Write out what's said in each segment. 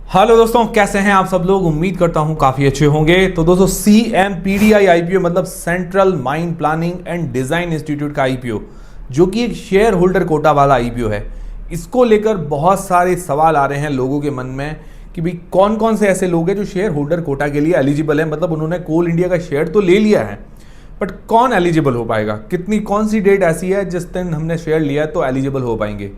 Hello दोस्तों, कैसे हैं आप सब लोग। उम्मीद करता हूं काफी अच्छे होंगे। तो दोस्तों, CMPDI आईपीओ मतलब central mine planning and design institute का आईपीओ, जो कि एक शेयर होल्डर कोटा वाला आईपीओ है। इसको लेकर बहुत सारे सवाल आ रहे हैं लोगों के मन में कि भाई कौन कौन से ऐसे लोग हैं जो शेयर होल्डर कोटा के लिए एलिजिबल है। मतलब उन्होंने कोल इंडिया का शेयर तो ले लिया है, बट कौन एलिजिबल हो पाएगा, कौन सी डेट ऐसी है जिस दिन हमने शेयर लिया है तो एलिजिबल हो पाएंगे।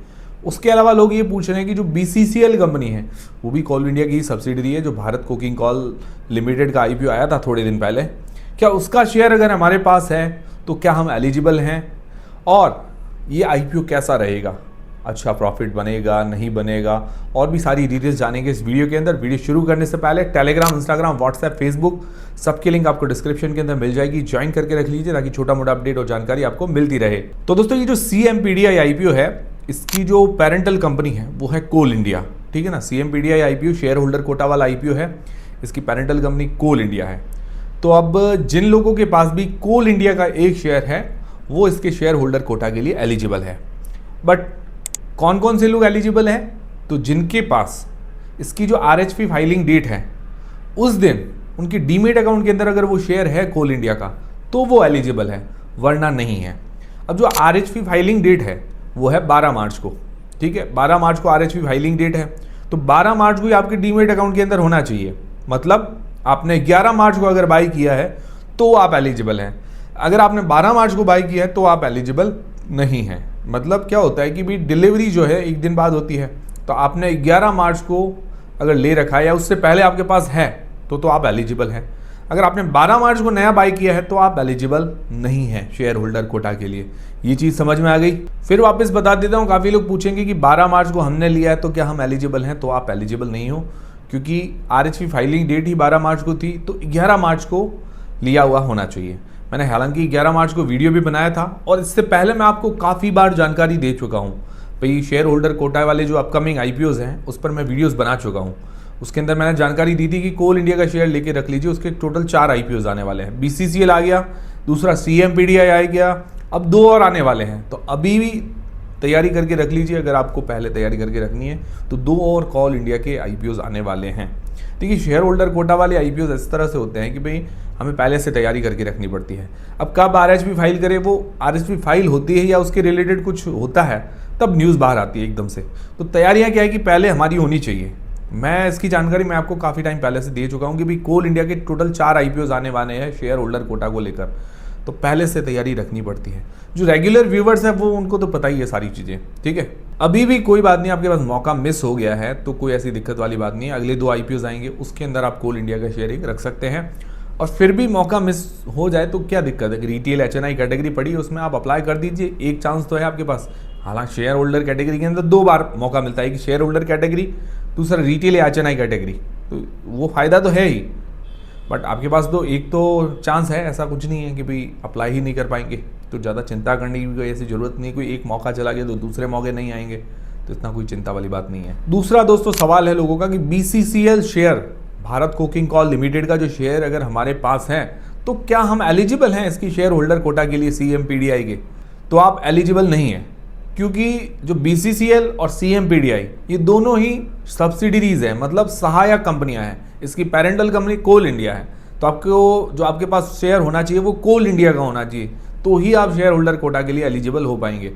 उसके अलावा लोग ये पूछ रहे हैं कि जो BCCL कंपनी है वो भी कोल इंडिया की सब्सिडरी है, जो भारत कोकिंग कोल लिमिटेड का आईपीओ आया था थोड़े दिन पहले, क्या उसका शेयर अगर हमारे पास है तो क्या हम एलिजिबल हैं, और ये आईपीओ कैसा रहेगा, अच्छा प्रॉफिट बनेगा नहीं बनेगा, और भी सारी डिटेल्स जानेंगे इस वीडियो के अंदर। वीडियो शुरू करने से पहले टेलीग्राम, इंस्टाग्राम, व्हाट्सएप, फेसबुक सबके लिंक आपको डिस्क्रिप्शन के अंदर मिल जाएगी, ज्वाइन करके रख लीजिए ताकि छोटा मोटा अपडेट और जानकारी आपको मिलती रहे। तो दोस्तों, ये जो CMPDI आईपीओ है, इसकी जो पेरेंटल कंपनी है वो है कोल इंडिया, ठीक है ना। CMPDI IPO shareholder quota वाला आईपीओ है, इसकी पेरेंटल कंपनी कोल इंडिया है। तो अब जिन लोगों के पास भी कोल इंडिया का एक शेयर है वो इसके शेयर होल्डर कोटा के लिए एलिजिबल है। बट कौन कौन से लोग एलिजिबल हैं? तो जिनके पास इसकी जो RHP फाइलिंग डेट है उस दिन उनकी डीमेट अकाउंट के अंदर अगर वो शेयर है कोल इंडिया का तो वो एलिजिबल है, वरना नहीं है। अब जो RHP फाइलिंग डेट है वो है 12 मार्च को, ठीक है। 12 मार्च को RHP फाइलिंग डेट है, तो 12 मार्च को ही आपके डीमेट अकाउंट के अंदर होना चाहिए। मतलब आपने 11 मार्च को अगर बाई किया है तो आप एलिजिबल हैं। अगर आपने 12 मार्च को बाई किया है तो आप एलिजिबल नहीं हैं। मतलब क्या होता है कि भाई डिलीवरी जो है एक दिन बाद होती है, तो आपने 11 मार्च को अगर ले रखा है या उससे पहले आपके पास है तो आप एलिजिबल हैं। अगर आपने 12 मार्च को नया बाई किया है तो आप एलिजिबल नहीं हैं शेयर होल्डर कोटा के लिए। ये चीज़ समझ में आ गई। फिर वापस बता देता हूँ, काफ़ी लोग पूछेंगे कि 12 मार्च को हमने लिया है तो क्या हम एलिजिबल हैं, तो आप एलिजिबल नहीं हो, क्योंकि RHP फाइलिंग डेट ही 12 मार्च को थी, तो 11 मार्च को लिया हुआ होना चाहिए। मैंने हालांकि 11 मार्च को वीडियो भी बनाया था और इससे पहले मैं आपको काफ़ी बार जानकारी दे चुका हूँ। भाई शेयर होल्डर कोटा वाले जो अपकमिंग आईपीओज हैं उस पर मैं वीडियोज़ बना चुका हूँ। उसके अंदर मैंने जानकारी दी थी कि कोल इंडिया का शेयर लेके रख लीजिए, उसके टोटल 4 आईपीओज आने वाले हैं। BCCL आ गया, दूसरा CMPDI आ गया, अब 2 और आने वाले हैं। तो अभी भी तैयारी करके रख लीजिए, अगर आपको पहले तैयारी करके रखनी है तो 2 और कोल इंडिया के आईपीओज आने वाले हैं। देखिए, शेयर होल्डर कोटा वाले आईपीओज इस तरह से होते हैं कि भाई हमें पहले से तैयारी करके रखनी पड़ती है। अब कब RHP फाइल करें, वो RHP फाइल होती है या उसके रिलेटेड कुछ होता है तब न्यूज़ बाहर आती है एकदम से। तो तैयारियाँ क्या है कि पहले हमारी होनी चाहिए। मैं इसकी जानकारी मैं आपको काफ़ी टाइम पहले से दे चुका हूँ कि भाई कोल इंडिया के टोटल 4 आईपीओज आने वाले हैं शेयर होल्डर कोटा को लेकर, तो पहले से तैयारी रखनी पड़ती है। जो रेगुलर व्यूवर्स हैं वो उनको तो पता ही है सारी चीज़ें, ठीक है। अभी भी कोई बात नहीं, आपके पास मौका मिस हो गया है तो कोई ऐसी दिक्कत वाली बात नहीं है। अगले 2 आईपीओज आएंगे, उसके अंदर आप कोल इंडिया का शेयर एक रख सकते हैं। और फिर भी मौका मिस हो जाए तो क्या दिक्कत है कि रिटेल HNI कैटेगरी पड़ी है, उसमें आप अप्लाई कर दीजिए, एक चांस तो है आपके पास। हालांकि शेयर होल्डर कैटेगरी के अंदर 2 बार मौका मिलता है, कि शेयर होल्डर कैटेगरी, दूसरा रिटेल HNI कैटेगरी, तो वो फ़ायदा तो है ही। बट आपके पास तो एक तो चांस है, ऐसा कुछ नहीं है कि भाई अप्लाई ही नहीं कर पाएंगे। तो ज़्यादा चिंता करने की कोई ऐसी ज़रूरत नहीं, कोई एक मौका चला गया तो दूसरे मौके नहीं आएंगे, तो इतना कोई चिंता वाली बात नहीं है। दूसरा दोस्तों सवाल है लोगों का कि BCCL share, Bharat coking coal limited का जो शेयर अगर हमारे पास है तो क्या हम एलिजिबल हैं इसकी शेयर होल्डर कोटा के लिए CMPDI के? तो आप एलिजिबल नहीं है, क्योंकि जो BCCL और CMPDI ये दोनों ही सब्सिडरीज हैं, मतलब सहायक कंपनियां हैं। इसकी पेरेंटल कंपनी कोल इंडिया है, तो आपको जो आपके पास शेयर होना चाहिए वो कोल इंडिया का होना चाहिए, तो ही आप शेयर होल्डर कोटा के लिए एलिजिबल हो पाएंगे।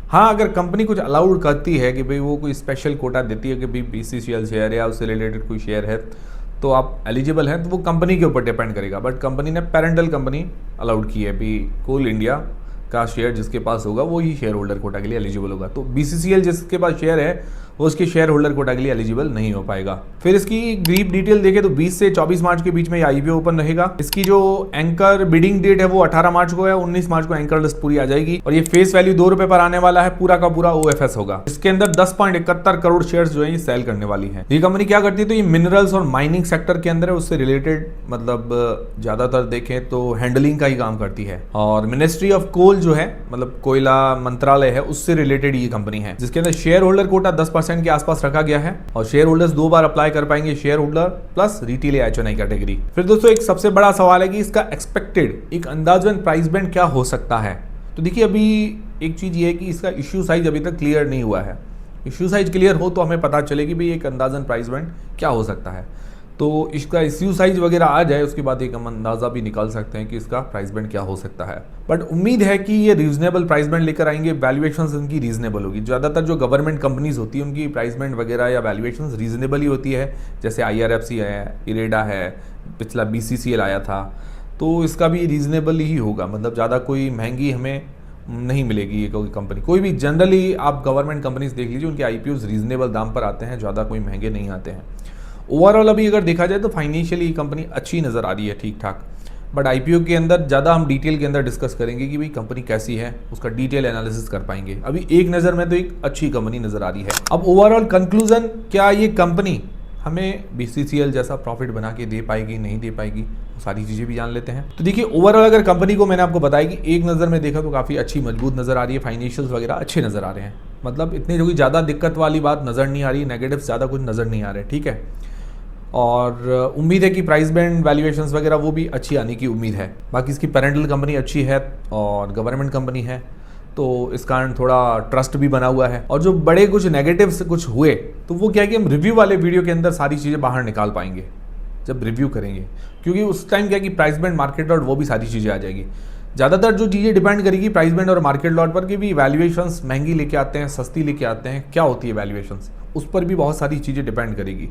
हाँ, अगर कंपनी कुछ अलाउड करती है कि भाई वो कोई स्पेशल कोटा देती है कि भाई BCCL शेयर या उससे रिलेटेड कोई शेयर है तो आप एलिजिबल हैं, तो वो कंपनी के ऊपर डिपेंड करेगा। बट कंपनी ने पेरेंटल कंपनी अलाउड की है, भी कोल इंडिया का शेयर जिसके पास होगा वो ही शेयर होल्डर कोटा के लिए एलिजिबल होगा। तो BCCL जिसके पास शेयर है वो उसके शेयर होल्डर कोटा के लिए एलिजिबल नहीं हो पाएगा। फिर इसकी ब्रीफ डिटेल देखें तो 20 से 24 मार्च के बीच में ये आईपीओ ओपन रहेगा। इसकी जो एंकर बिडिंग डेट है वो 18 मार्च को है, 19 मार्च को एंकर लिस्ट पूरी आ जाएगी और ये फेस वैल्यू 2 रुपए पर आने वाला है, पूरा का पूरा OFS होगा। इसके अंदर 10.71 करोड़ शेयर जो है ये सेल करने वाली है। ये कंपनी क्या करती है, तो ये मिनरल्स और माइनिंग सेक्टर के अंदर है, उससे रिलेटेड मतलब ज्यादातर देखें तो हैंडलिंग का ही काम करती है। और मिनिस्ट्री ऑफ कोल जो है, मतलब कोयला मंत्रालय है, उससे रिलेटेड ये कंपनी है, जिसके अंदर शेयर होल्डर कोटा 10% के आसपास रखा गया है। और शेयर होल्डर्स 2 बार अप्लाई कर पाएंगे, share holder plus retail HNI category. फिर दोस्तों एक सबसे बड़ा सवाल है कि इसका एक्सपेक्टेड एक अंदाजन प्राइस बैंड क्या हो सकता है। तो देखिए, अभी एक चीज ये है कि इसका इश्यू साइज अभी तक क्लियर नहीं हुआ है। इश्यू साइज क्लियर हो तो हमें पता चले कि भाई एक अंदाजन प्राइस बैंड क्या हो सकता है। तो इसका इश्यू साइज वगैरह आ जाए उसके बाद एक हम अंदाज़ा भी निकाल सकते हैं कि इसका प्राइस बैंड क्या हो सकता है। बट उम्मीद है कि ये रीजनेबल प्राइस बैंड लेकर आएंगे, वैल्यूएशंस इनकी रीजनेबल होगी। ज़्यादातर जो गवर्नमेंट कंपनीज होती है उनकी प्राइस बैंड वगैरह या वैल्यूएशंस रीजनेबल ही होती है, जैसे IRFC है, इरेडा है, पिछला BCCL आया था, तो इसका भी रीजनेबल ही होगा। मतलब ज़्यादा कोई महंगी हमें नहीं मिलेगी ये कोई कंपनी। कोई भी जनरली आप गवर्नमेंट कंपनीज देख लीजिए, उनके IPOs रीजनेबल दाम पर आते हैं, ज़्यादा कोई महंगे नहीं आते हैं। ओवरऑल अभी अगर देखा जाए तो फाइनेंशियली कंपनी अच्छी नज़र आ रही है, ठीक ठाक। बट IPO के अंदर ज़्यादा हम डिटेल के अंदर डिस्कस करेंगे कि भाई कंपनी कैसी है, उसका डिटेल एनालिसिस कर पाएंगे। अभी एक नज़र में तो एक अच्छी कंपनी नज़र आ रही है। अब ओवरऑल कंक्लूजन, क्या ये कंपनी हमें BCCL जैसा प्रॉफिट बना के दे पाएगी, नहीं दे पाएगी, वो सारी चीज़ें भी जान लेते हैं। तो देखिए ओवरऑल अगर कंपनी को मैंने आपको बताया कि एक नज़र में देखा तो काफ़ी अच्छी मजबूत नज़र आ रही है, फाइनेंशियल्स वगैरह अच्छे नज़र आ रहे हैं। मतलब इतनी जो ज़्यादा दिक्कत वाली बात नज़र नहीं आ रही, नेगेटिव ज़्यादा कुछ नज़र नहीं आ रहे, ठीक है। और उम्मीद है कि प्राइस बैंड वैल्यूएशंस वगैरह वो भी अच्छी आने की उम्मीद है। बाकी इसकी पेरेंटल कंपनी अच्छी है और गवर्नमेंट कंपनी है, तो इस कारण थोड़ा ट्रस्ट भी बना हुआ है। और जो बड़े कुछ नेगेटिव्स कुछ हुए तो वो क्या है कि हम रिव्यू वाले वीडियो के अंदर सारी चीज़ें बाहर निकाल पाएंगे जब रिव्यू करेंगे, क्योंकि उस टाइम क्या है कि प्राइस बैंड, मार्केट लॉट, वो भी सारी चीज़ें आ जाएगी। ज़्यादातर जो चीज़ें डिपेंड करेगी प्राइस बैंड और मार्केट लॉट पर कि भी वैल्यूएशंस महंगी लेके आते हैं, सस्ती लेके आते हैं, क्या होती है वैल्यूएशंस, उस पर भी बहुत सारी चीज़ें डिपेंड करेगी।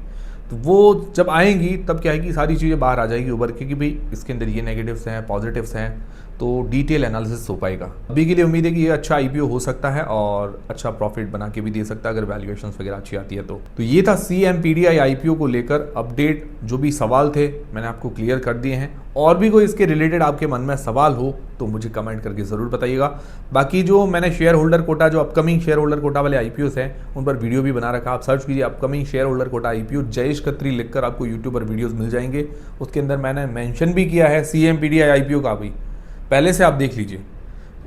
तो वो जब आएंगी तब क्या है कि सारी चीज़ें बाहर आ जाएगी उभर के कि भाई इसके अंदर ये नेगेटिव्स हैं, पॉजिटिव्स हैं, तो डिटेल एनालिसिस हो पाएगा। अभी के लिए उम्मीद है कि ये अच्छा IPO हो सकता है और अच्छा प्रॉफिट बना के भी दे सकता है अगर वैल्यूएशंस वगैरह अच्छी आती है तो। ये था CMPDI IPO को लेकर अपडेट। जो भी सवाल थे मैंने आपको क्लियर कर दिए हैं। और भी कोई इसके रिलेटेड आपके मन में सवाल हो तो मुझे कमेंट करके ज़रूर बताइएगा। बाकी जो मैंने शेयर होल्डर कोटा, जो अपकमिंग शेयर होल्डर कोटा वाले IPOs हैं उन पर वीडियो भी बना रखा। आप सर्च कीजिए upcoming shareholder quota IPO Jayesh Khatri लिखकर, आपको यूट्यूब पर वीडियोज़ मिल जाएंगे। उसके अंदर मैंने मेंशन भी किया है CMPDI IPO का भी, पहले से आप देख लीजिए।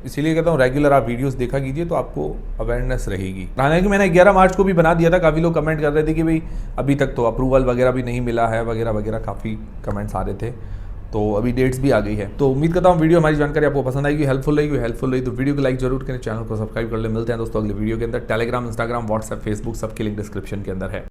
इसीलिए कहता हूँ रेगुलर आप वीडियोस देखा कीजिए तो आपको अवेयरनेस रहेगी। हालांकि मैंने 11 मार्च को भी बना दिया था, काफ़ी लोग कमेंट कर रहे थे कि भाई अभी तक तो अप्रूवल वगैरह भी नहीं मिला है वगैरह वगैरह, काफ़ी कमेंट्स आ रहे थे। तो अभी डेट्स भी आ गई है। तो उम्मीद करता हूँ वीडियो, हमारी जानकारी आपको पसंद आएगी, हेल्पफुल रही तो वीडियो को लाइक जरूर करें, चैनल को सब्सक्राइब कर ले। मिलते हैं दोस्तों अगले वीडियो के अंदर। टेलीग्राम, इंस्टाग्राम, व्हाट्सएप, फेसबुक सबके लिंक डिस्क्रिप्शन के अंदर है।